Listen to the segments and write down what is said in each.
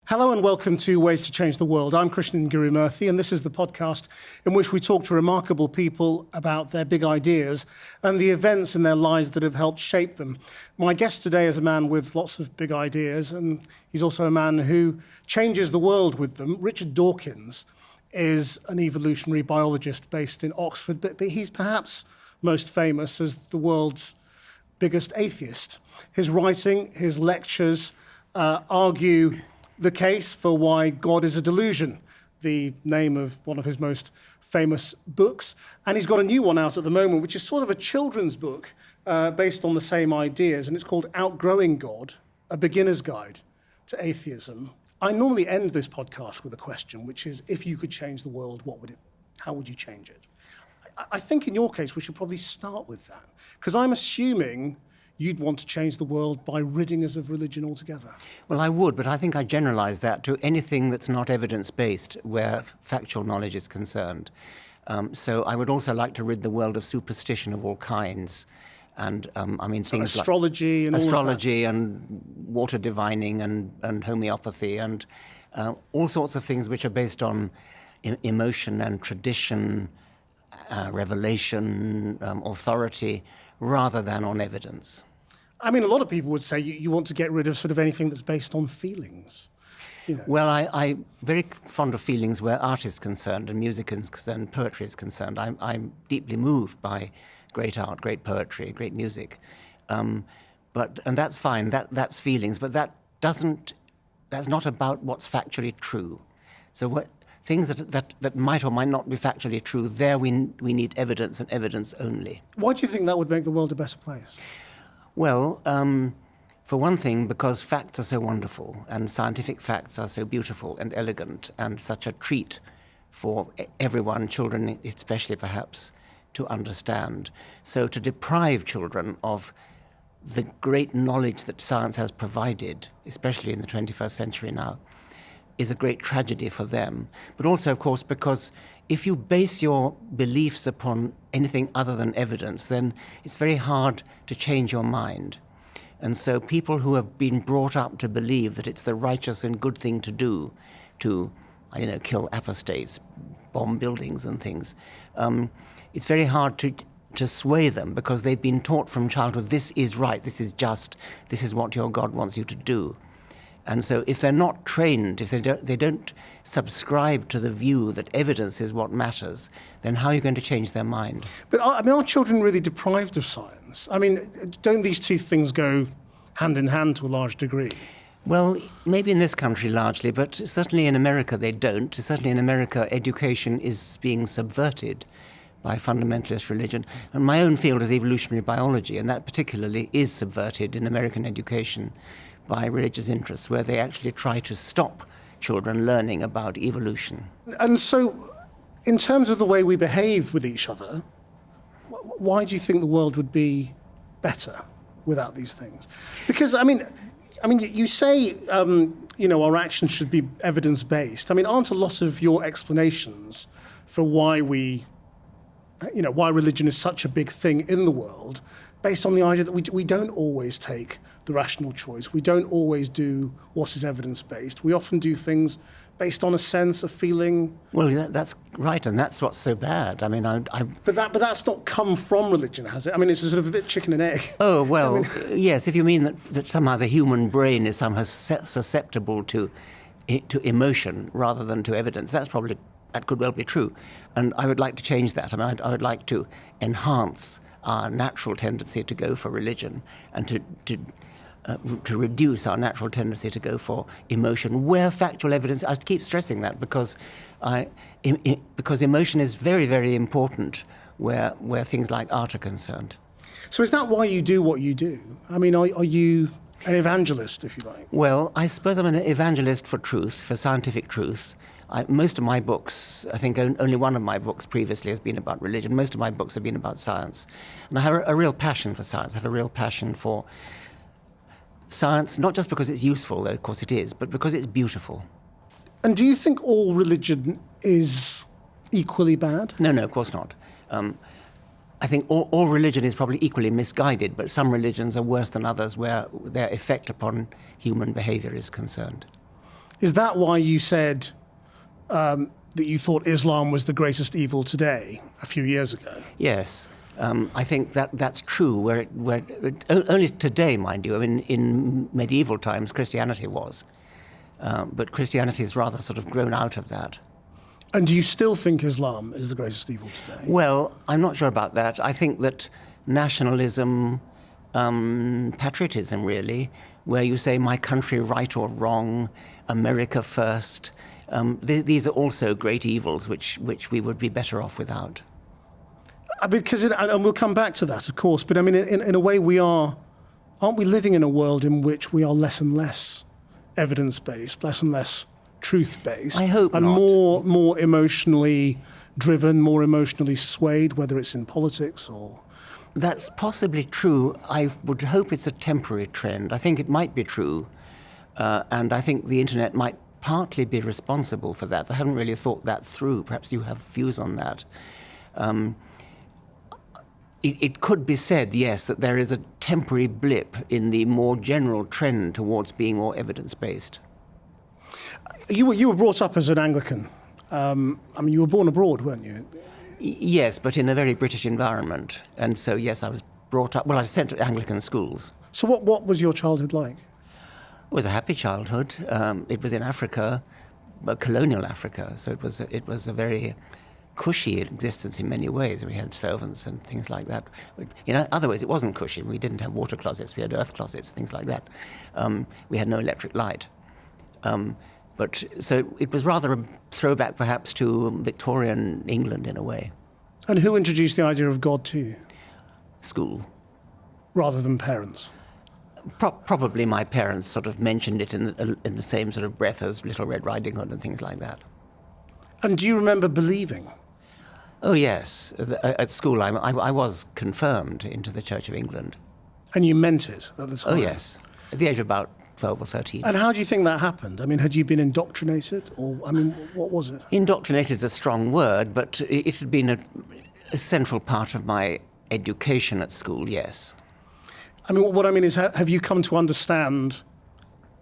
Hello and welcome to Ways to Change the World. I'm Krishnan Gurumurthy, and this is the podcast in which we talk to remarkable people about their big ideas and the events in their lives that have helped shape them. My guest today is a man with lots of big ideas, and he's also a man who changes the world with them. Richard Dawkins is an evolutionary biologist based in Oxford, but he's perhaps most famous as the world's biggest atheist. His writing, his lectures argue the case for why God is a delusion, the name of one of his most famous books. And he's got a new one out at the moment, which is sort of a children's book based on the same ideas, and it's called Outgrowing God, A Beginner's Guide to Atheism. I normally end this podcast with a question, which is, if you could change the world, how would you change it? I think in your case, we should probably start with that, because I'm assuming you'd want to change the world by ridding us of religion altogether. Well, I would, but I think I generalize that to anything that's not evidence-based where factual knowledge is concerned. So I would also like to rid the world of superstition of all kinds. And things astrology like astrology and water divining and homeopathy and all sorts of things which are based on emotion and tradition, revelation, authority, rather than on evidence. I mean, a lot of people would say you want to get rid of sort of anything that's based on feelings. You know. Well, I'm very fond of feelings where art is concerned and music is concerned, poetry is concerned. I'm deeply moved by great art, great poetry, great music. And that's fine, that's feelings, but that's not about what's factually true. So things that might or might not be factually true, there we need evidence and evidence only. Why do you think that would make the world a better place? Well, for one thing, because facts are so wonderful and scientific facts are so beautiful and elegant and such a treat for everyone, children especially perhaps, to understand. So to deprive children of the great knowledge that science has provided, especially in the 21st century now, is a great tragedy for them. But also, of course, because if you base your beliefs upon anything other than evidence, then it's very hard to change your mind. And so people who have been brought up to believe that it's the righteous and good thing to do to, kill apostates, bomb buildings and things, it's very hard to sway them because they've been taught from childhood, this is right, this is just, this is what your God wants you to do. And so if they're not trained, if they don't subscribe to the view that evidence is what matters, then how are you going to change their mind? But are children really deprived of science? I mean, don't these two things go hand in hand to a large degree? Well, maybe in this country largely, but certainly in America they don't. Certainly in America, education is being subverted by fundamentalist religion. And my own field is evolutionary biology, and that particularly is subverted in American education by religious interests, where they actually try to stop children learning about evolution. And so, in terms of the way we behave with each other, why do you think the world would be better without these things? Because, I mean, you say, our actions should be evidence-based. I mean, aren't a lot of your explanations for why why religion is such a big thing in the world based on the idea that we don't always take the rational choice. We don't always do what is evidence-based. We often do things based on a sense, a feeling. Well, that's right, and that's what's so bad. I mean, But that's not come from religion, has it? I mean, it's sort of a bit chicken and egg. Oh, well, yes, if you mean that somehow the human brain is somehow susceptible to emotion rather than to evidence, that could well be true. And I would like to change that. I mean, I would like to enhance our natural tendency to go for religion and to reduce our natural tendency to go for emotion, where factual evidence, I keep stressing that because emotion is very, very important where things like art are concerned. So is that why you do what you do? I mean, are you an evangelist, if you like? Well, I suppose I'm an evangelist for truth, for scientific truth. Most of my books, I think only one of my books previously has been about religion. Most of my books have been about science. And I have a real passion for science. I have a real passion for science, not just because it's useful, though of course it is, but because it's beautiful. And do you think all religion is equally bad? No, of course not. I think all religion is probably equally misguided, but some religions are worse than others where their effect upon human behavior is concerned. Is that why you said that you thought Islam was the greatest evil today a few years ago? Yes. I think that's true. Only today, mind you. I mean, in medieval times, Christianity was, but Christianity has rather sort of grown out of that. And do you still think Islam is the greatest evil today? Well, I'm not sure about that. I think that nationalism, patriotism, really, where you say my country right or wrong, America first, these are also great evils which we would be better off without. Because, and we'll come back to that, of course, but I mean, in a way aren't we living in a world in which we are less and less evidence-based, less and less truth-based? I hope and not. more emotionally driven, more emotionally swayed, whether it's in politics or... That's possibly true. I would hope it's a temporary trend. I think it might be true, and I think the internet might partly be responsible for that. I haven't really thought that through. Perhaps you have views on that. It could be said, yes, that there is a temporary blip in the more general trend towards being more evidence-based. You were brought up as an Anglican. I mean, you were born abroad, weren't you? Yes, but in a very British environment. And so, yes, I was brought up... Well, I was sent to Anglican schools. So what was your childhood like? It was a happy childhood. It was in Africa, colonial Africa, so it was a very cushy existence in many ways. We had servants and things like that. In other ways, it wasn't cushy. We didn't have water closets. We had earth closets, things like that. We had no electric light. But so it was rather a throwback, perhaps, to Victorian England in a way. And who introduced the idea of God to you? School. Rather than parents? Probably my parents sort of mentioned it in the same sort of breath as Little Red Riding Hood and things like that. And do you remember believing? Oh, yes. At school, I was confirmed into the Church of England. And you meant it at the time? Oh, yes. At the age of about 12 or 13. And how do you think that happened? I mean, had you been indoctrinated? Or, I mean, what was it? Indoctrinated is a strong word, but it had been a central part of my education at school, yes. I mean, what I mean is, have you come to understand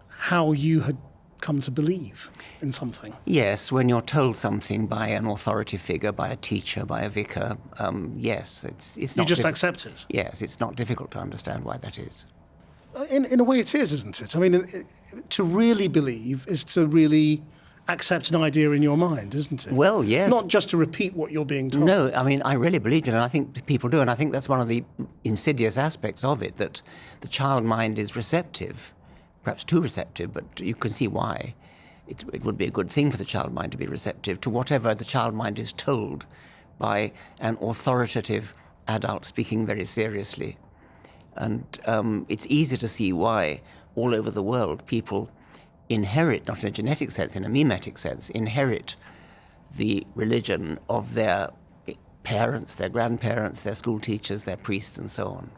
how you had come to believe in something? Yes, when you're told something by an authority figure, by a teacher, by a vicar, yes, it's not... You just accept it? Yes, it's not difficult to understand why that is. In a way it is, isn't it? I mean, to really believe is to really accept an idea in your mind, isn't it? Well, yes. Not just to repeat what you're being told. No, I mean, I really believed it, and I think people do, and I think that's one of the insidious aspects of it, that the child mind is receptive, perhaps too receptive, but you can see why. It would be a good thing for the child mind to be receptive to whatever the child mind is told by an authoritative adult speaking very seriously. And it's easy to see why all over the world people inherit, not in a genetic sense, in a mimetic sense, inherit the religion of their parents, their grandparents, their school teachers, their priests, and so on.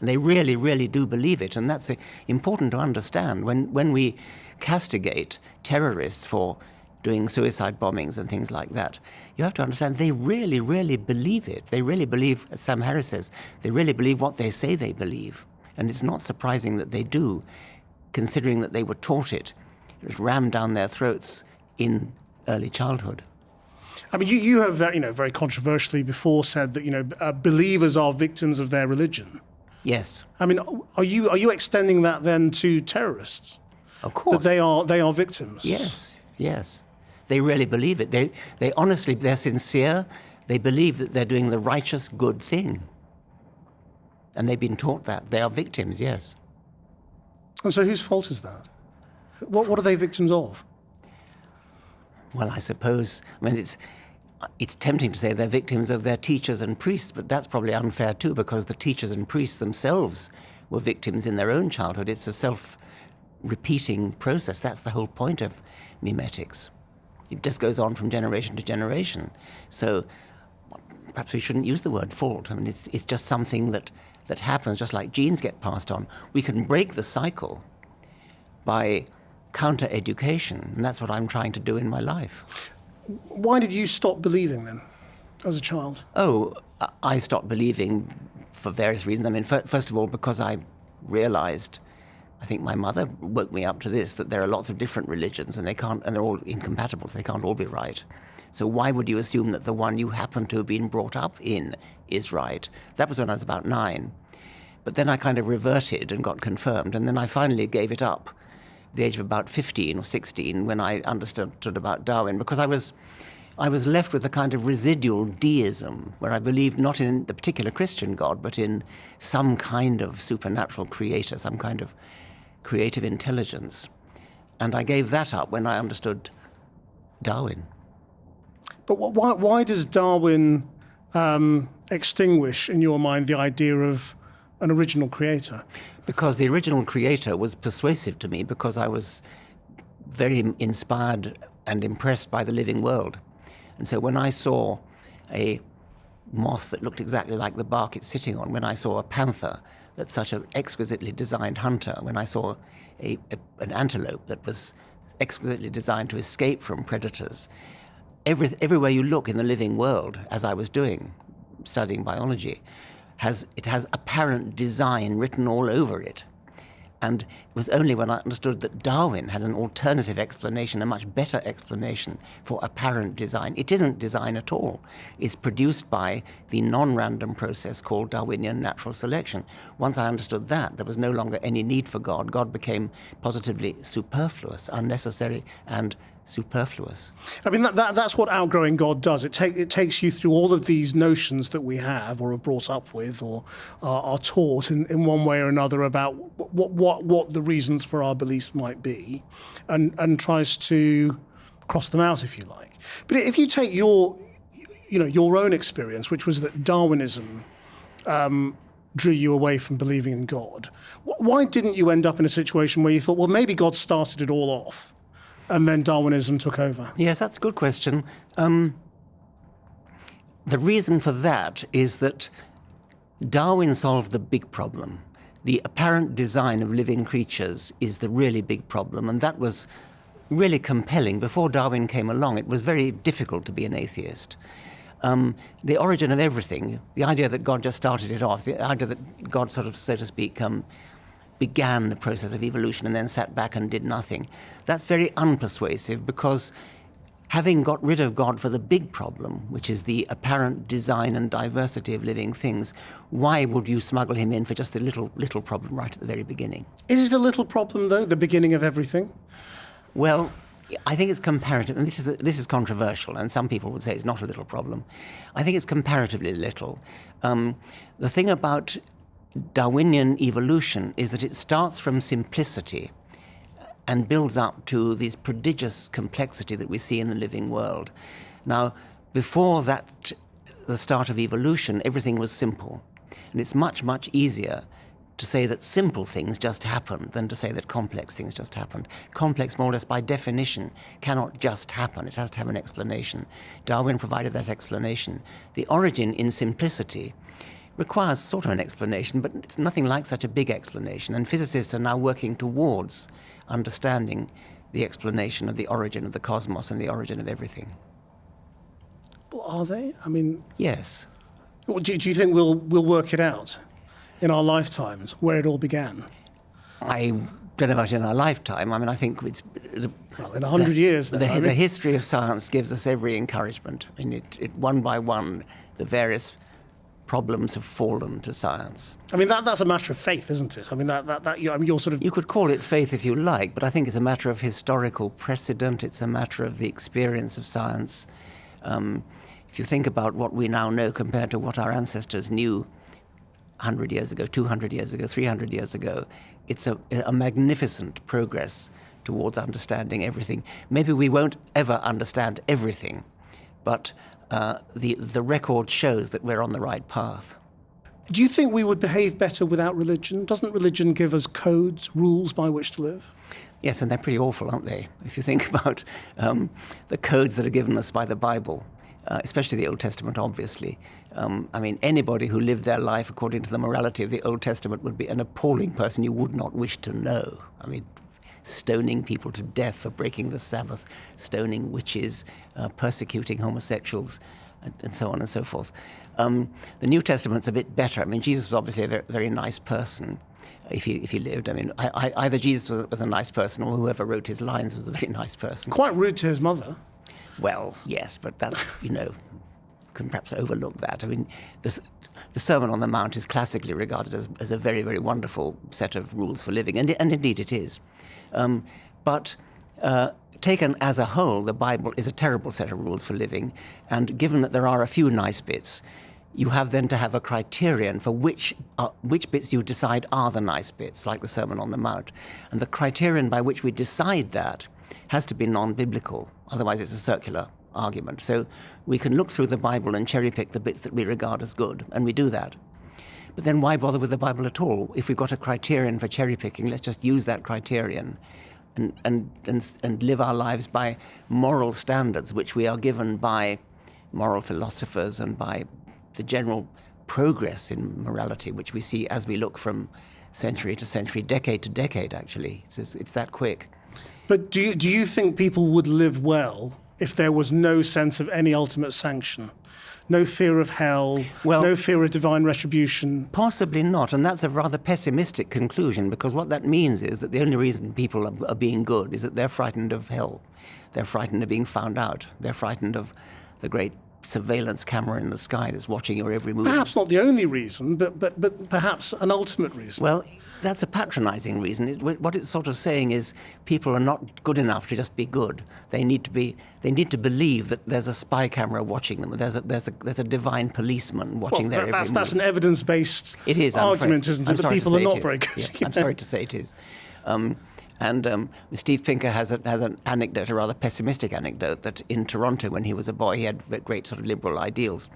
And they really, really do believe it, and that's important to understand. When we castigate terrorists for doing suicide bombings and things like that, you have to understand they really, really believe it. They really believe, as Sam Harris says, they really believe what they say they believe. And it's not surprising that they do, considering that they were taught it. It was rammed down their throats in early childhood. I mean, you have very controversially before said that believers are victims of their religion. Yes. I mean, are you extending that then to terrorists? Of course. That they are victims. Yes. Yes. They really believe it. They honestly, they're sincere. They believe that they're doing the righteous, good thing. And they've been taught that. They are victims, yes. And so whose fault is that? What are they victims of? Well, I suppose, it's tempting to say they're victims of their teachers and priests, but that's probably unfair too, because the teachers and priests themselves were victims in their own childhood. It's a self-repeating process. That's the whole point of mimetics. It just goes on from generation to generation. So perhaps we shouldn't use the word fault. I mean, it's just something that happens, just like genes get passed on. We can break the cycle by counter-education, and that's what I'm trying to do in my life. Why did you stop believing then, as a child? Oh, I stopped believing for various reasons. I mean, first of all, because I realized I think my mother woke me up to this, that there are lots of different religions and they're all incompatible, so they can't all be right. So why would you assume that the one you happen to have been brought up in is right? That was when I was about 9. But then I kind of reverted and got confirmed, and then I finally gave it up at the age of about 15 or 16 when I understood about Darwin, because I was left with a kind of residual deism where I believed not in the particular Christian God, but in some kind of supernatural creator, some kind of creative intelligence. And I gave that up when I understood Darwin. But why does Darwin extinguish, in your mind, the idea of an original creator? Because the original creator was persuasive to me, because I was very inspired and impressed by the living world. And so when I saw a moth that looked exactly like the bark it's sitting on, when I saw a panther that's such an exquisitely designed hunter, when I saw an antelope that was exquisitely designed to escape from predators, everywhere you look in the living world, as I was doing, studying biology, it has apparent design written all over it. And it was only when I understood that Darwin had an alternative explanation, a much better explanation for apparent design. It isn't design at all. It's produced by the non-random process called Darwinian natural selection. Once I understood that, there was no longer any need for God. God became positively superfluous, unnecessary and superfluous. I mean, that's what outgrowing God does. It takes you through all of these notions that we have or are brought up with or are taught in one way or another about what the reasons for our beliefs might be, and tries to cross them out, if you like. But if you take your own experience, which was that Darwinism drew you away from believing in God, why didn't you end up in a situation where you thought, well, maybe God started it all off, and then Darwinism took over? Yes, that's a good question. The reason for that is that Darwin solved the big problem. The apparent design of living creatures is the really big problem, and that was really compelling. Before Darwin came along, it was very difficult to be an atheist. The origin of everything, the idea that God just started it off, the idea that God sort of, so to speak, began the process of evolution and then sat back and did nothing. That's very unpersuasive, because having got rid of God for the big problem, which is the apparent design and diversity of living things, why would you smuggle him in for just a little problem right at the very beginning? Is it a little problem, though, the beginning of everything? Well, I think it's comparative, and this is controversial, and some people would say it's not a little problem. I think it's comparatively little. The thing about Darwinian evolution is that it starts from simplicity and builds up to this prodigious complexity that we see in the living world. Now, before that, the start of evolution, everything was simple. And it's much, much easier to say that simple things just happen than to say that complex things just happened. Complex, more or less by definition, cannot just happen. It has to have an explanation. Darwin provided that explanation. The origin in simplicity requires sort of an explanation, but it's nothing like such a big explanation. And physicists are now working towards understanding the explanation of the origin of the cosmos and the origin of everything. Well, are they? I mean... Yes. Do you think we'll work it out in our lifetimes, where it all began? I don't know about in our lifetime. I mean, I think it's... Well, in 100 years, then. The history of science gives us every encouragement. I mean, it one by one, the various problems have fallen to science. I mean, that's a matter of faith, isn't it? I mean, you're sort of... You could call it faith if you like, but I think it's a matter of historical precedent. It's a matter of the experience of science. If you think about what we now know compared to what our ancestors knew 100 years ago, 200 years ago, 300 years ago, it's a magnificent progress towards understanding everything. Maybe we won't ever understand everything, but the record shows that we're on the right path. Do you think we would behave better without religion? Doesn't religion give us codes, rules by which to live? Yes, and they're pretty awful, aren't they? If you think about the codes that are given us by the Bible, especially the Old Testament, obviously. I mean, anybody who lived their life according to the morality of the Old Testament would be an appalling person you would not wish to know. I mean, stoning people to death for breaking the Sabbath, stoning witches, persecuting homosexuals, and so on and so forth. The New Testament's a bit better. I mean, Jesus was obviously a very, very nice person if he lived. I mean, either Jesus was a nice person or whoever wrote his lines was a very nice person. Quite rude to his mother. Well, yes, but that, can perhaps overlook that. I mean, the Sermon on the Mount is classically regarded as a very, very wonderful set of rules for living, and indeed it is. But taken as a whole, the Bible is a terrible set of rules for living, and given that there are a few nice bits, you have then to have a criterion for which bits you decide are the nice bits, like the Sermon on the Mount. And the criterion by which we decide that has to be non-biblical, otherwise it's a circular argument. So we can look through the Bible and cherry-pick the bits that we regard as good, and we do that. But then why bother with the Bible at all? If we've got a criterion for cherry-picking, let's just use that criterion and live our lives by moral standards, which we are given by moral philosophers and by the general progress in morality, which we see as we look from century to century, decade to decade, actually. It's that quick. But do you think people would live well if there was no sense of any ultimate sanction? No fear of hell, no fear of divine retribution? Possibly not, and that's a rather pessimistic conclusion, because what that means is that the only reason people are being good is that they're frightened of hell. They're frightened of being found out. They're frightened of the great surveillance camera in the sky that's watching your every move. Perhaps not the only reason, but perhaps an ultimate reason. Well, that's a patronizing reason. What it's sort of saying is people are not good enough to just be good. They need to believe that there's a spy camera watching them. There's a divine policeman watching their every move. That's an evidence-based argument, isn't it? That people are not very good. Yeah, I'm sorry to say it is. Steve Pinker has an anecdote, a rather pessimistic anecdote, that in Toronto when he was a boy he had great sort of liberal ideals.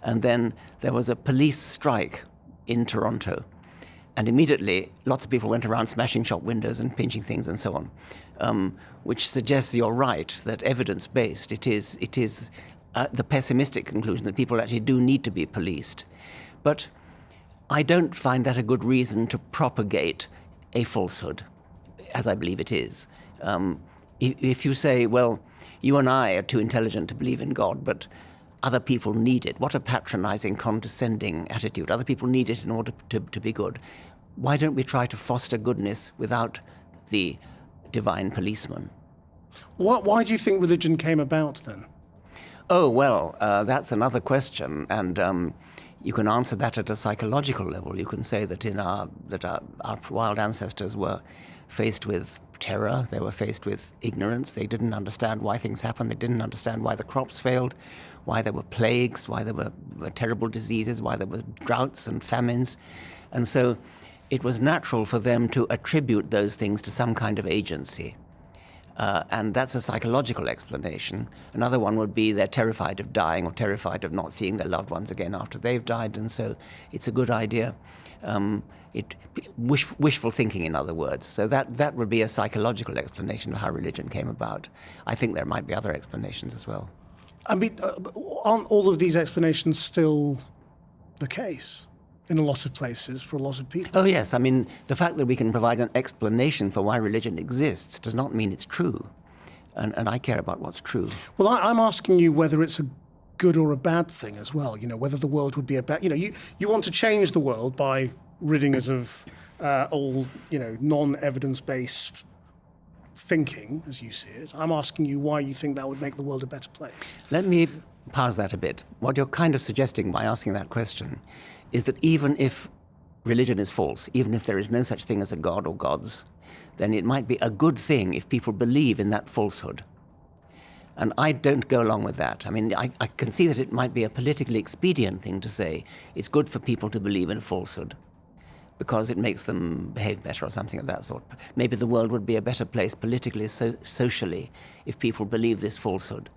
And then there was a police strike in Toronto. And immediately, lots of people went around smashing shop windows and pinching things and so on, which suggests you're right, that evidence-based, it is the pessimistic conclusion that people actually do need to be policed. But I don't find that a good reason to propagate a falsehood, as I believe it is. If you say, well, you and I are too intelligent to believe in God, but other people need it. What a patronizing, condescending attitude. Other people need it in order to be good. Why don't we try to foster goodness without the divine policeman? Why do you think religion came about then? Oh, well, that's another question. And you can answer that at a psychological level. You can say that our wild ancestors were faced with terror. They were faced with ignorance. They didn't understand why things happened. They didn't understand why the crops failed, why there were plagues, why there were terrible diseases, why there were droughts and famines. And so it was natural for them to attribute those things to some kind of agency. And that's a psychological explanation. Another one would be they're terrified of dying or terrified of not seeing their loved ones again after they've died, and so it's a good idea. Wishful thinking, in other words. So that would be a psychological explanation of how religion came about. I think there might be other explanations as well. I mean, aren't all of these explanations still the case in a lot of places for a lot of people? Oh, yes. I mean, the fact that we can provide an explanation for why religion exists does not mean it's true. And I care about what's true. Well, I'm asking you whether it's a good or a bad thing as well, whether the world would be a bad... You want to change the world by ridding us of all, non-evidence-based thinking, as you see it. I'm asking you why you think that would make the world a better place. Let me parse that a bit. What you're kind of suggesting by asking that question is that even if religion is false, even if there is no such thing as a god or gods, then it might be a good thing if people believe in that falsehood. And I don't go along with that. I mean, I can see that it might be a politically expedient thing to say it's good for people to believe in a falsehood because it makes them behave better or something of that sort. Maybe the world would be a better place politically, socially, if people believe this falsehood.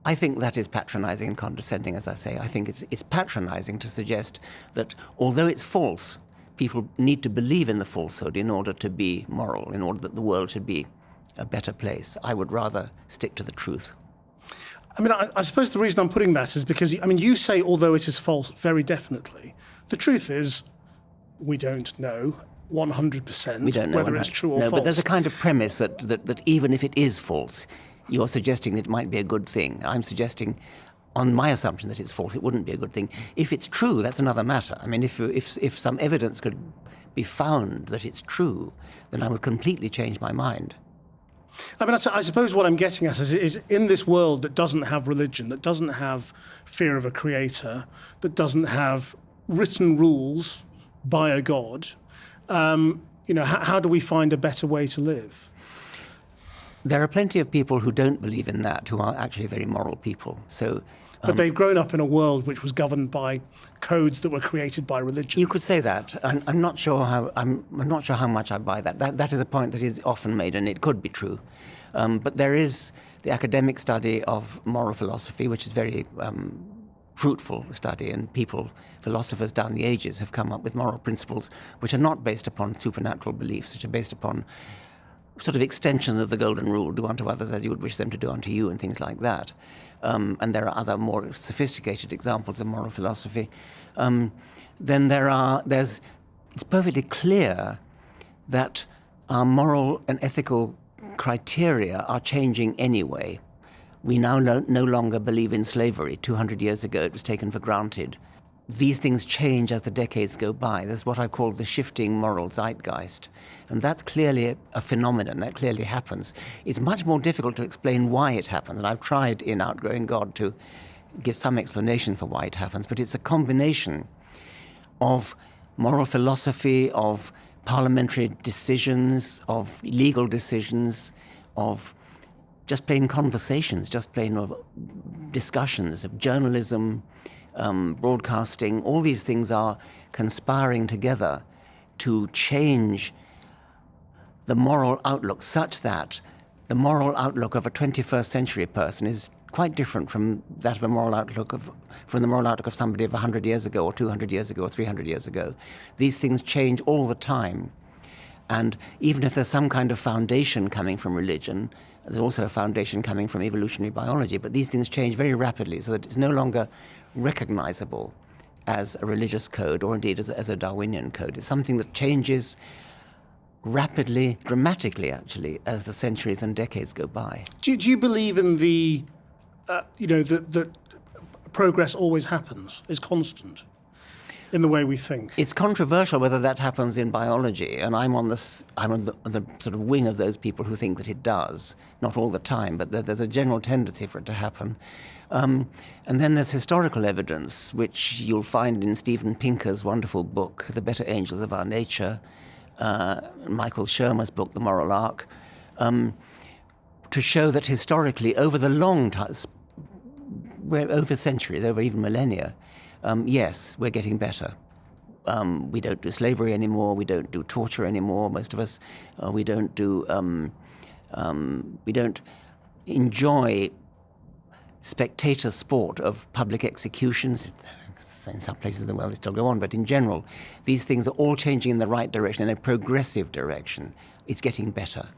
I think that is patronizing and condescending, as I say. I think it's patronizing to suggest that although it's false, people need to believe in the falsehood in order to be moral, in order that the world should be a better place. I would rather stick to the truth. I mean, I suppose the reason I'm putting that is because, you say although it is false very definitely. The truth is we don't know 100% whether it's true or false. No, but there's a kind of premise that even if it is false, you're suggesting that it might be a good thing. I'm suggesting on my assumption that it's false, it wouldn't be a good thing. If it's true, that's another matter. I mean, if some evidence could be found that it's true, then I would completely change my mind. I mean, I suppose what I'm getting at is in this world that doesn't have religion, that doesn't have fear of a creator, that doesn't have written rules by a god, how do we find a better way to live? There are plenty of people who don't believe in that, who are actually very moral people. But they've grown up in a world which was governed by codes that were created by religion. You could say that. I'm not sure how much I buy that. That is a point that is often made, and it could be true. But there is the academic study of moral philosophy, which is very fruitful study, and philosophers down the ages have come up with moral principles which are not based upon supernatural beliefs, which are based upon sort of extensions of the golden rule, do unto others as you would wish them to do unto you, and things like that. And there are other more sophisticated examples of moral philosophy. Then it's perfectly clear that our moral and ethical criteria are changing anyway. We now no longer believe in slavery. 200 years ago, it was taken for granted. These things change as the decades go by. There's what I call the shifting moral zeitgeist. And that's clearly a phenomenon. That clearly happens. It's much more difficult to explain why it happens. And I've tried in Outgrowing God to give some explanation for why it happens. But it's a combination of moral philosophy, of parliamentary decisions, of legal decisions, of just plain conversations, just plain discussions, of journalism, broadcasting. All these things are conspiring together to change the moral outlook such that the moral outlook of a 21st century person is quite different from that of the moral outlook of somebody of 100 years ago or 200 years ago or 300 years ago. These things change all the time. And even if there's some kind of foundation coming from religion, there's also a foundation coming from evolutionary biology. But these things change very rapidly so that it's no longer recognizable as a religious code or indeed as a Darwinian code. It's something that changes rapidly, dramatically actually, as the centuries and decades go by. Do you believe in that progress always happens, is constant in the way we think? It's controversial whether that happens in biology, and I'm on the sort of wing of those people who think that it does. Not all the time, but there's a general tendency for it to happen. And then there's historical evidence, which you'll find in Steven Pinker's wonderful book, The Better Angels of Our Nature, Michael Shermer's book, The Moral Arc, to show that historically, over the long time, over centuries, over even millennia, yes, we're getting better. We don't do slavery anymore. We don't do torture anymore. Most of us, we don't enjoy spectator sport of public executions. In some places in the world they still go on, but in general, these things are all changing in the right direction, in a progressive direction. It's getting better.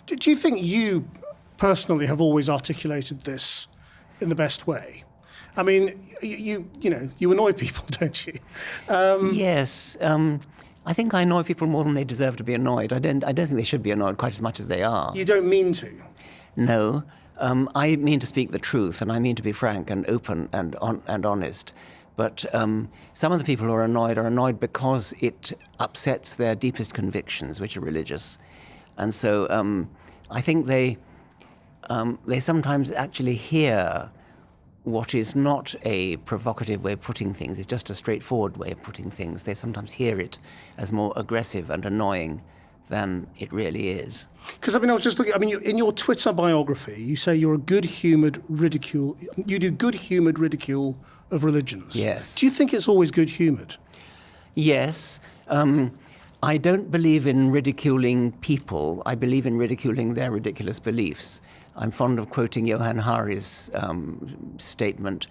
Do you think you personally have always articulated this in the best way? I mean, you annoy people, don't you? Yes. I think I annoy people more than they deserve to be annoyed. I don't think they should be annoyed quite as much as they are. You don't mean to? No. I mean to speak the truth, and I mean to be frank and open and honest. But some of the people who are annoyed because it upsets their deepest convictions, which are religious. And so I think they sometimes actually hear what is not a provocative way of putting things, it's just a straightforward way of putting things. They sometimes hear it as more aggressive and annoying than it really is. Because, I was just looking, in your Twitter biography, you say you're a you do good-humoured ridicule of religions. Yes. Do you think it's always good-humoured? Yes. I don't believe in ridiculing people. I believe in ridiculing their ridiculous beliefs. I'm fond of quoting Johann Hari's statement,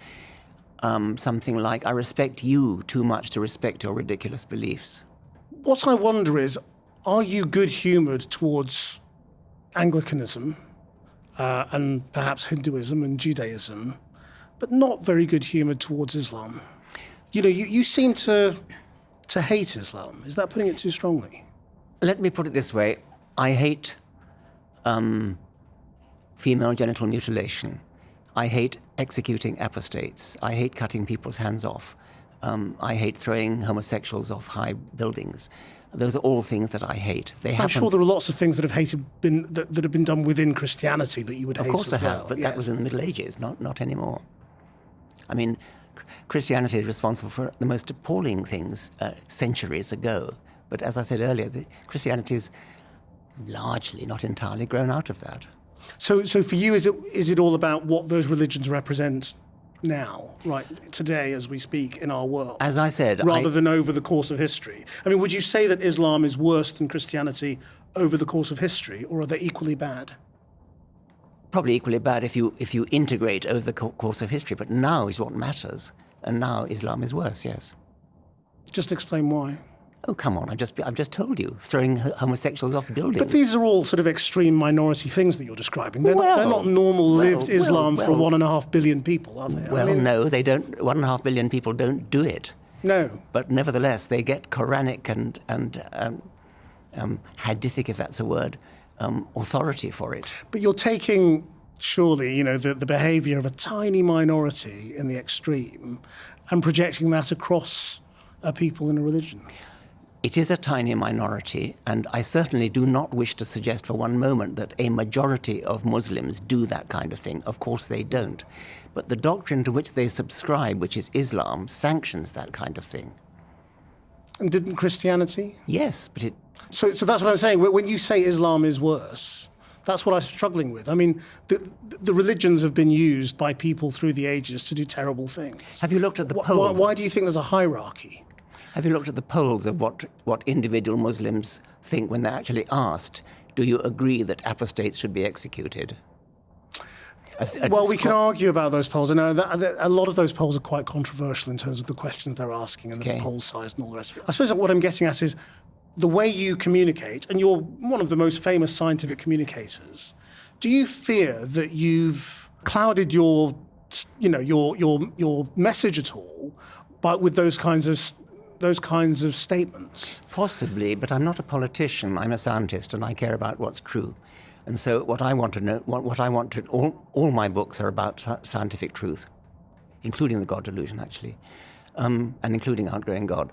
something like, I respect you too much to respect your ridiculous beliefs. What I wonder is, are you good-humoured towards Anglicanism and perhaps Hinduism and Judaism, but not very good-humoured towards Islam? You seem to hate Islam. Is that putting it too strongly? Let me put it this way. I hate female genital mutilation. I hate executing apostates. I hate cutting people's hands off. I hate throwing homosexuals off high buildings. Those are all things that I hate. I'm sure there are lots of things that have been done within Christianity that you would hate. Of course there well. have, but yes. that was in the Middle Ages, not anymore. I mean, Christianity is responsible for the most appalling things centuries ago. But as I said earlier, Christianity is largely, not entirely, grown out of that. So for you, is it all about what those religions represent now, right, today as we speak in our world? As I said, rather than over the course of history. I mean, would you say that Islam is worse than Christianity over the course of history, or are they equally bad? Probably equally bad if you integrate over the course of history. But now is what matters, and now Islam is worse. Yes. Just explain why. Oh, come on! I've just told you, throwing homosexuals off buildings. But these are all sort of extreme minority things that you're describing. They're not normal lived Islam for 1.5 billion people, are they? Well, no, they don't. 1.5 billion people don't do it. No. But nevertheless, they get Quranic and hadithic, if that's a word, authority for it. But you're taking, surely, the behaviour of a tiny minority in the extreme and projecting that across a people in a religion. It is a tiny minority, and I certainly do not wish to suggest for one moment that a majority of Muslims do that kind of thing. Of course they don't. But the doctrine to which they subscribe, which is Islam, sanctions that kind of thing. And didn't Christianity? Yes, but it... So that's what I'm saying. When you say Islam is worse, that's what I'm struggling with. I mean, the religions have been used by people through the ages to do terrible things. Have you looked at the polls? Why do you think there's a hierarchy? Have you looked at the polls of what individual Muslims think when they're actually asked, do you agree that apostates should be executed? Well, we can argue about those polls. I know that a lot of those polls are quite controversial in terms of the questions they're asking and the poll size and all the rest of it. I suppose what I'm getting at is the way you communicate, and you're one of the most famous scientific communicators. Do you fear that you've clouded your message at all, but with those kinds of statements? Possibly, but I'm not a politician. I'm a scientist, and I care about what's true. And so what I want to know, all my books are about scientific truth, including the God delusion, actually, and including outgrowing God.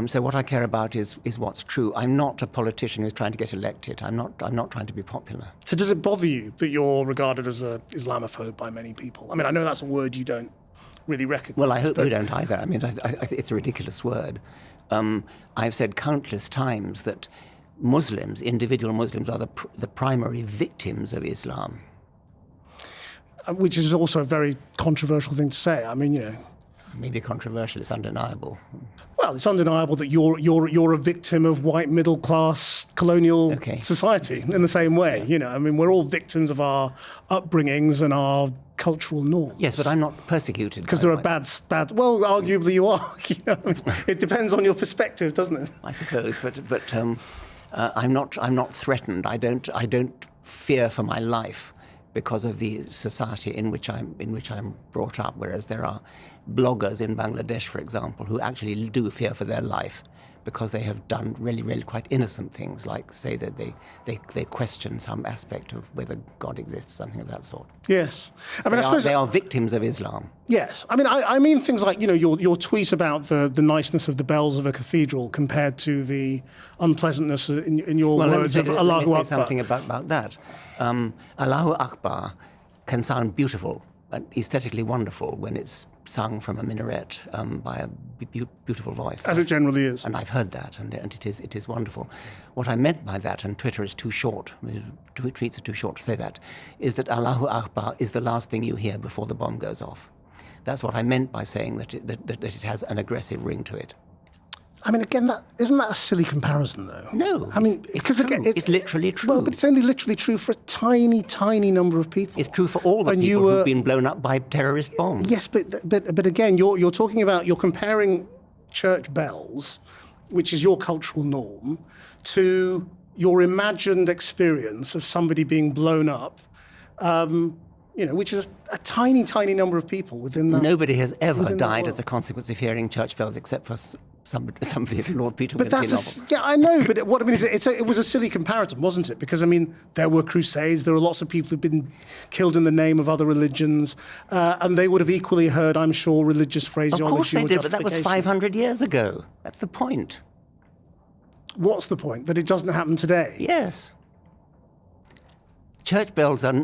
So what I care about is what's true. I'm not a politician who's trying to get elected. I'm not trying to be popular. So does it bother you that you're regarded as an Islamophobe by many people? I mean, I know that's a word you don't really recognise. Well, I hope you don't either. I mean, it's a ridiculous word. I've said countless times that Muslims, individual Muslims, are the primary victims of Islam. Which is also a very controversial thing to say. I mean, Maybe controversial, it's undeniable. Well, it's undeniable that you're a victim of white middle-class colonial society in the same way. Yeah. I mean, we're all victims of our upbringings and our cultural norms. Yes, but I'm not persecuted. Because there are bad. Well, arguably you are. It depends on your perspective, doesn't it? I suppose, but I'm not threatened. I don't fear for my life because of the society in which I'm brought up. Whereas there are bloggers in Bangladesh, for example, who actually do fear for their life because they have done really, really quite innocent things, like say that they question some aspect of whether God exists, something of that sort. Yes, I mean, I suppose they are victims of Islam. Yes, I mean things like your tweet about the niceness of the bells of a cathedral compared to the unpleasantness in your words of Allahu Akbar. Let me say something about that. Allahu Akbar can sound beautiful and aesthetically wonderful when it's sung from a minaret by a beautiful voice. As it generally is. And I've heard that, and it is wonderful. What I meant by that, and Twitter is too short, tweets are too short to say that, is that Allahu Akbar is the last thing you hear before the bomb goes off. That's what I meant by saying that it has an aggressive ring to it. I mean, again, isn't that a silly comparison, though? No, I mean, it's true. It's literally true. Well, but it's only literally true for a tiny, tiny number of people. It's true for all the people who've been blown up by terrorist bombs. Yes, but again, you're talking about, you're comparing church bells, which is your cultural norm, to your imagined experience of somebody being blown up, which is a tiny, tiny number of people within that. Nobody has ever died as a consequence of hearing church bells except for somebody in Lord Peter But Wimsey that's novel. yeah, I know. But what I mean is, it was a silly comparison, wasn't it? Because I mean, there were crusades. There were lots of people who've been killed in the name of other religions, and they would have equally heard, I'm sure, religious phraseology. Of course they or did, but that was justification. 500 years ago. That's the point. What's the point? That it doesn't happen today? Yes. Church bells are,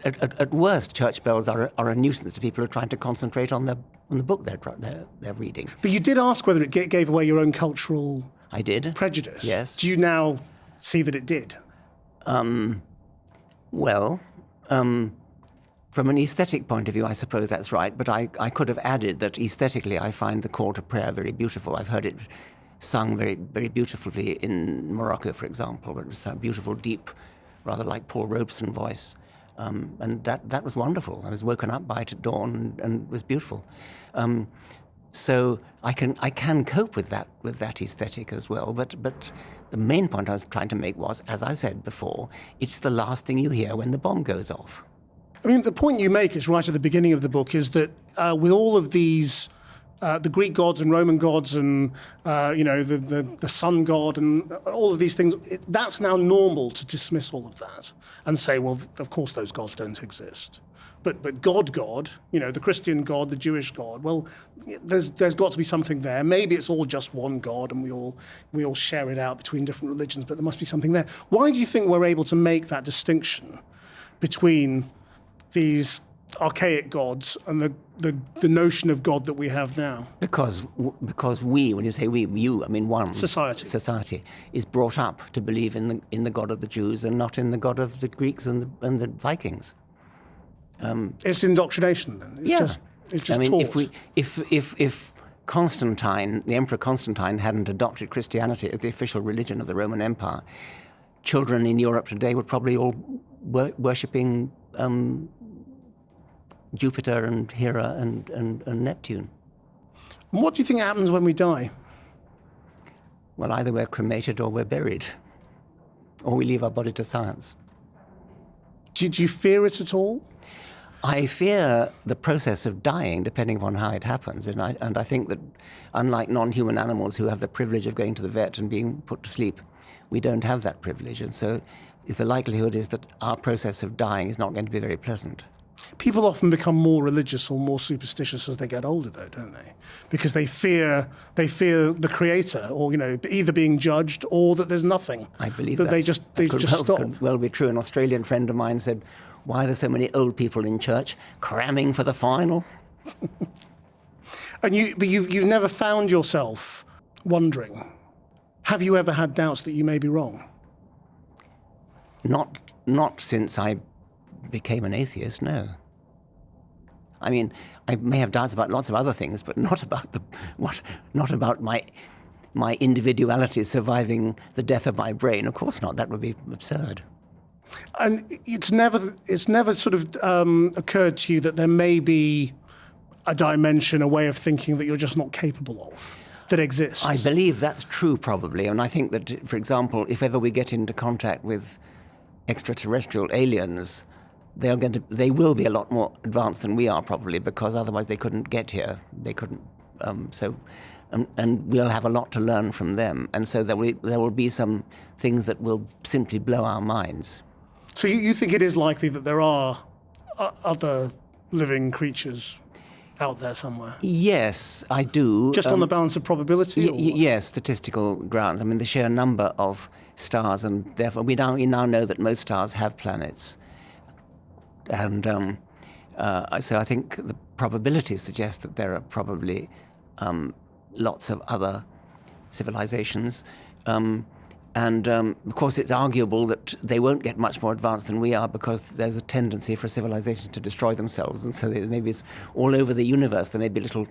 at worst, church bells are a nuisance to people who are trying to concentrate on the book they're reading. But you did ask whether it gave away your own cultural I did. prejudice. Yes. Do you now see that it did? Well, from an aesthetic point of view, I suppose that's right. But I could have added that aesthetically, I find the call to prayer very beautiful. I've heard it sung very, very beautifully in Morocco, for example, where it was a beautiful, deep, rather like Paul Robeson voice. And that was wonderful. I was woken up by it at dawn and it was beautiful. So I can cope with that aesthetic as well. But the main point I was trying to make was, as I said before, it's the last thing you hear when the bomb goes off. I mean, the point you make is right at the beginning of the book is that with all of these, the Greek gods and Roman gods and, the sun god and all of these things, that's now normal to dismiss all of that and say, well, of course those gods don't exist. But God, the Christian God, the Jewish God, well, there's got to be something there. Maybe it's all just one God and we all share it out between different religions, but there must be something there. Why do you think we're able to make that distinction between these archaic gods and the notion of God that we have now? Because we, when you say we, you, I mean one. Society is brought up to believe in the God of the Jews and not in the God of the Greeks and the Vikings. It's indoctrination then. It's just I mean, taught. if Constantine, the Emperor Constantine, hadn't adopted Christianity as the official religion of the Roman Empire, children in Europe today would probably all worshipping Jupiter and Hera and Neptune. And what do you think happens when we die? Well, either we're cremated or we're buried, or we leave our body to science. Do you fear it at all? I fear the process of dying, depending upon how it happens. And I think that, unlike non-human animals who have the privilege of going to the vet and being put to sleep, we don't have that privilege. And so the likelihood is that our process of dying is not going to be very pleasant. People often become more religious or more superstitious as they get older, though, don't they? Because they fear the Creator, or either being judged or that there's nothing. I believe that they just stop. Could well be true. An Australian friend of mine said, "Why are there so many old people in church cramming for the final?" And you've never found yourself wondering. Have you ever had doubts that you may be wrong? Not since I became an atheist, no. I mean, I may have doubts about lots of other things, but not about my individuality surviving the death of my brain. Of course not. That would be absurd. And it's never sort of occurred to you that there may be a dimension, a way of thinking that you're just not capable of, that exists? I believe that's true, probably. And I think that, for example, if ever we get into contact with extraterrestrial aliens, they will be a lot more advanced than we are, probably, because otherwise they couldn't get here. They couldn't. And we'll have a lot to learn from them. And so there will be some things that will simply blow our minds. So you think it is likely that there are other living creatures out there somewhere? Yes, I do. Just on the balance of probability? Yes, statistical grounds. I mean, the sheer number of stars, and therefore we now know that most stars have planets. And so I think the probabilities suggest that there are probably lots of other civilizations. Of course, it's arguable that they won't get much more advanced than we are, because there's a tendency for civilizations to destroy themselves. And so maybe all over the universe there may be little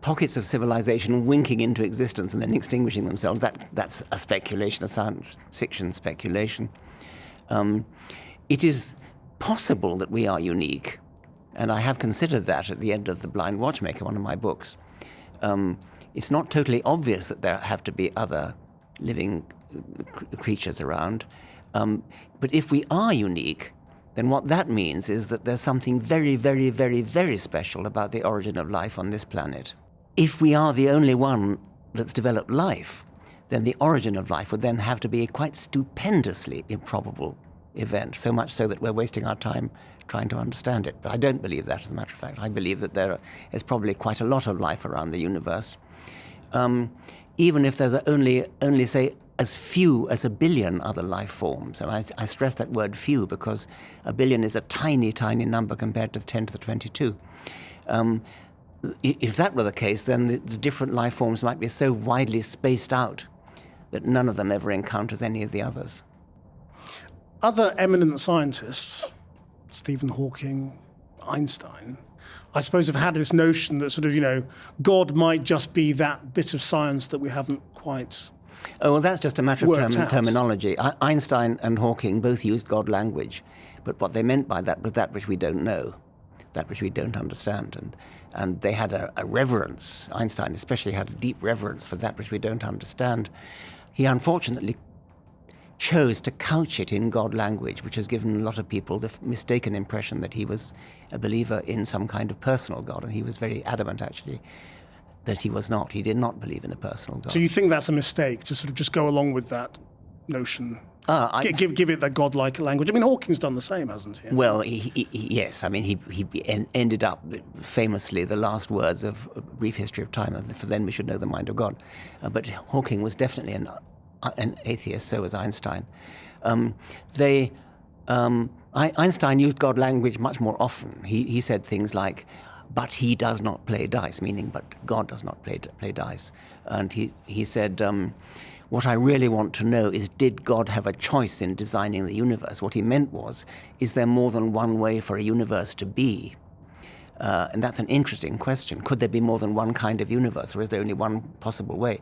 pockets of civilization winking into existence and then extinguishing themselves. That's a speculation, a science fiction speculation. It is possible that we are unique, and I have considered that at the end of The Blind Watchmaker, one of my books. It's not totally obvious that there have to be other living creatures around. But if we are unique, then what that means is that there's something very, very, very, very special about the origin of life on this planet. If we are the only one that's developed life, then the origin of life would then have to be a quite stupendously improbable event, so much so that we're wasting our time trying to understand it. But I don't believe that, as a matter of fact. I believe that there is probably quite a lot of life around the universe. Even if there's only, say, as few as 1 billion other life forms. And I stress that word few because 1 billion is a tiny, tiny number compared to the 10 to the 22. If that were the case, then the different life forms might be so widely spaced out that none of them ever encounters any of the others. Other eminent scientists, Stephen Hawking, Einstein, I suppose have had this notion that sort of, God might just be that bit of science that we haven't quite. Oh, well, that's just a matter of terminology. Einstein and Hawking both used God language, but what they meant by that was that which we don't know, that which we don't understand. And they had a reverence. Einstein especially had a deep reverence for that which we don't understand. He unfortunately chose to couch it in God language, which has given a lot of people the mistaken impression that he was a believer in some kind of personal God, and he was very adamant, actually, that he was not. He did not believe in a personal God. So you think that's a mistake, to sort of just go along with that notion? Give it that God-like language. I mean, Hawking's done the same, hasn't he? Well, yes. I mean, he ended up famously the last words of A Brief History of Time, for then we should know the mind of God. But Hawking was definitely an atheist, so was Einstein. Einstein used God language much more often. He said things like, but he does not play dice, meaning, but God does not play dice. And he said, what I really want to know is, did God have a choice in designing the universe? What he meant was, is there more than one way for a universe to be? And that's an interesting question. Could there be more than one kind of universe, or is there only one possible way?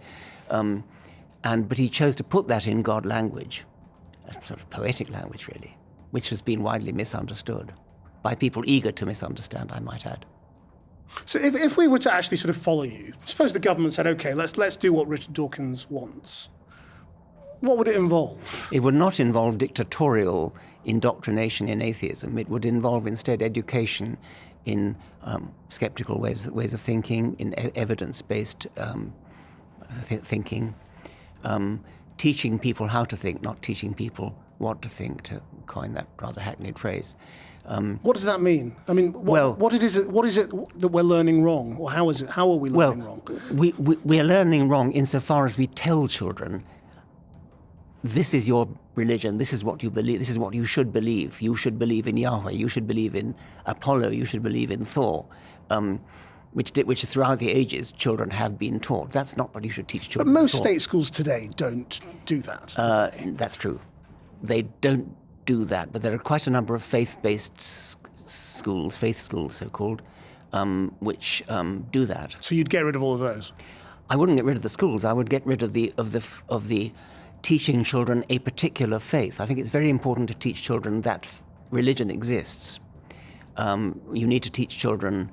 But he chose to put that in God language, a sort of poetic language, really, which has been widely misunderstood by people eager to misunderstand, I might add. So if we were to actually sort of follow you, suppose the government said, OK, let's do what Richard Dawkins wants, what would it involve? It would not involve dictatorial indoctrination in atheism. It would involve instead education in skeptical ways of thinking, in evidence-based thinking, teaching people how to think, not teaching people what to think, to coin that rather hackneyed phrase. What does that mean? I mean, what is it that we're learning wrong, or how are we learning wrong? We are learning wrong insofar as we tell children, this is your religion, this is what you believe, this is what you should believe. You should believe in Yahweh, you should believe in Apollo, you should believe in Thor, which throughout the ages children have been taught. That's not what you should teach children. But most state schools today don't do that. That's true. They don't do that, but there are quite a number of faith-based schools, faith schools so-called, which do that. So you'd get rid of all of those? I wouldn't get rid of the schools. I would get rid of the teaching children a particular faith. I think it's very important to teach children that religion exists. You need to teach children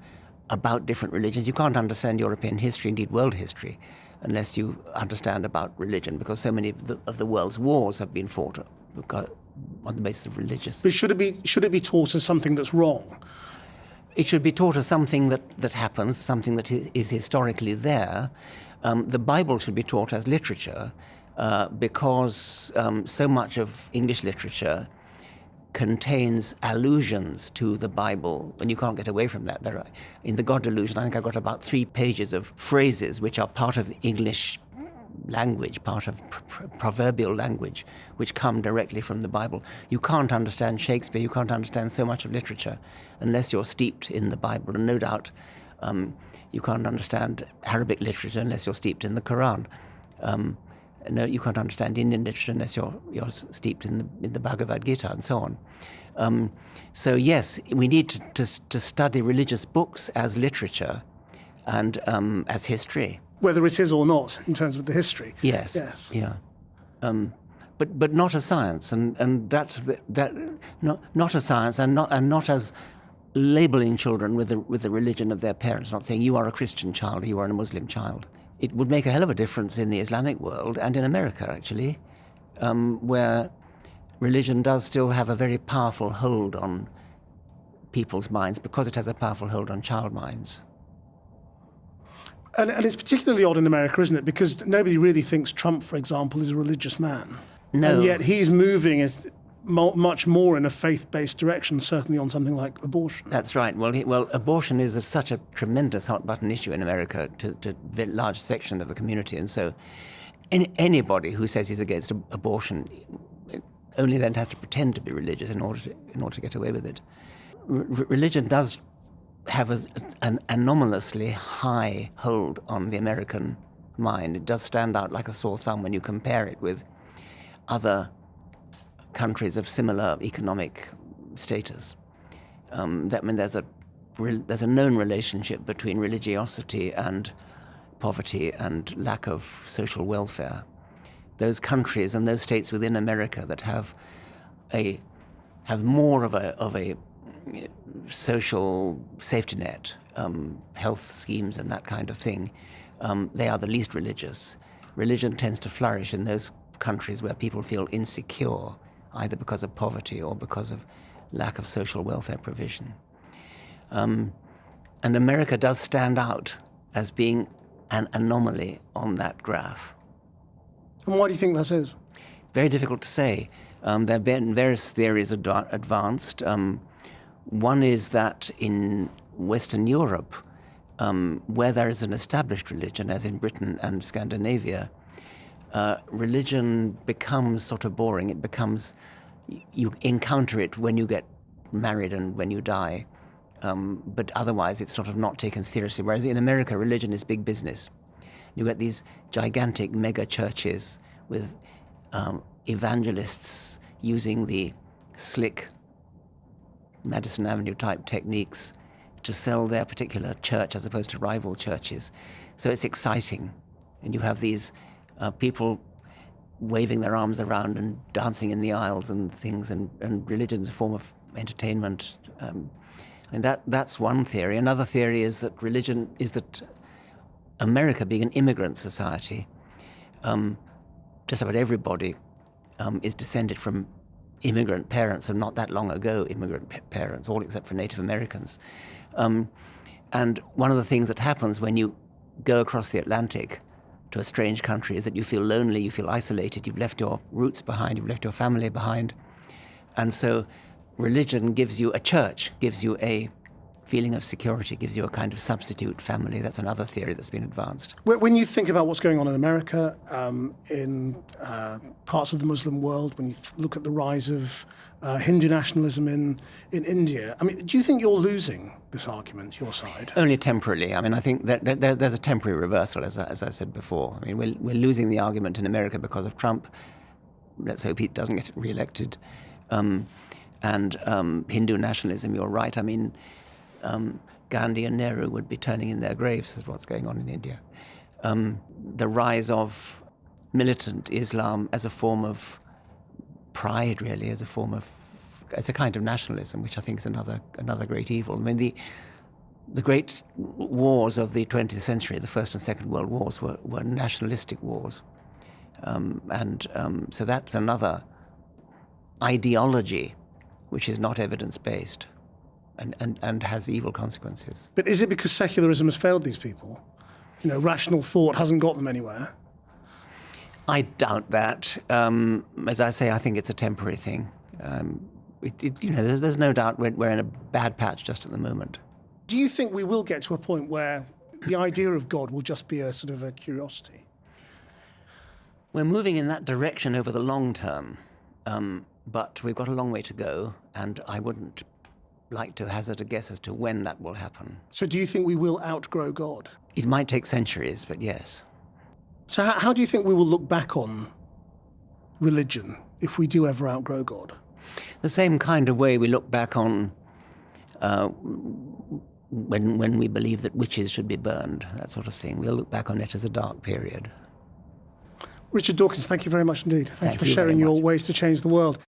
about different religions. You can't understand European history, indeed world history, unless you understand about religion, because so many of the world's wars have been fought on the basis of religious. But should it be taught as something that's wrong? It should be taught as something that happens, something that is historically there. The Bible should be taught as literature, because so much of English literature contains allusions to the Bible, and you can't get away from that. In The God Delusion, I think I've got about 3 pages of phrases which are part of English language, part of proverbial language, which come directly from the Bible. You can't understand Shakespeare, you can't understand so much of literature unless you're steeped in the Bible, and no doubt you can't understand Arabic literature unless you're steeped in the Quran. No, you can't understand Indian literature unless you're steeped in the Bhagavad Gita and so on. So yes, we need to study religious books as literature and as history. Whether it is or not, in terms of the history. Yes. Yeah. But not as science, and that's not as science, and not as labeling children with the religion of their parents. Not saying you are a Christian child, or you are a Muslim child. It would make a hell of a difference in the Islamic world and in America, actually, where religion does still have a very powerful hold on people's minds because it has a powerful hold on child minds. And it's particularly odd in America, isn't it? Because nobody really thinks Trump, for example, is a religious man. No. And yet he's moving much more in a faith-based direction, certainly on something like abortion. That's right. Well, abortion is such a tremendous hot-button issue in America to a large section of the community. And so anybody who says he's against abortion only then has to pretend to be religious in order to get away with it. Religion does have an anomalously high hold on the American mind. It does stand out like a sore thumb when you compare it with other countries of similar economic status. There's a known relationship between religiosity and poverty and lack of social welfare. Those countries and those states within America that have more of a social safety net, health schemes and that kind of thing, they are the least religious. Religion tends to flourish in those countries where people feel insecure, either because of poverty or because of lack of social welfare provision. And America does stand out as being an anomaly on that graph. And why do you think that is? Very difficult to say. There have been various theories advanced. One is that in Western Europe, where there is an established religion, as in Britain and Scandinavia, religion becomes sort of boring. It becomes, you encounter it when you get married and when you die, but otherwise it's sort of not taken seriously. Whereas in America, religion is big business. You get these gigantic mega churches with evangelists using the slick Madison Avenue type techniques to sell their particular church as opposed to rival churches. So it's exciting. And you have these people waving their arms around and dancing in the aisles and things, and religion is a form of entertainment. And that's one theory. Another theory is that religion is that America, being an immigrant society, just about everybody is descended from immigrant parents, and not that long ago immigrant parents, all except for Native Americans. And one of the things that happens when you go across the Atlantic to a strange country is that you feel lonely, you feel isolated, you've left your roots behind, you've left your family behind. And so religion gives you, a church gives you a feeling of security, gives you a kind of substitute family. That's another theory that's been advanced. When you think about what's going on in America, in parts of the Muslim world, when you look at the rise of Hindu nationalism in India, I mean, do you think you're losing this argument, your side? Only temporarily. I mean, I think that there's a temporary reversal, as I said before. I mean, we're losing the argument in America because of Trump. Let's hope he doesn't get reelected. And Hindu nationalism, you're right. I mean, Gandhi and Nehru would be turning in their graves as what's going on in India. The rise of militant Islam as a form of pride, really, as a kind of nationalism, which I think is another great evil. I mean, the great wars of the 20th century, the First and Second World Wars, were nationalistic wars. So that's another ideology which is not evidence-based and has evil consequences. But is it because secularism has failed these people? You know, rational thought hasn't got them anywhere? I doubt that. As I say, I think it's a temporary thing. There's no doubt we're in a bad patch just at the moment. Do you think we will get to a point where the idea of God will just be a sort of a curiosity? We're moving in that direction over the long term, but we've got a long way to go, and I wouldn't like to hazard a guess as to when that will happen. So do you think we will outgrow God? It might take centuries, but yes. So how do you think we will look back on religion if we do ever outgrow God? The same kind of way we look back on when we believe that witches should be burned, that sort of thing. We'll look back on it as a dark period. Richard Dawkins, thank you very much indeed. Thank you for you sharing very your much. ways to change the world.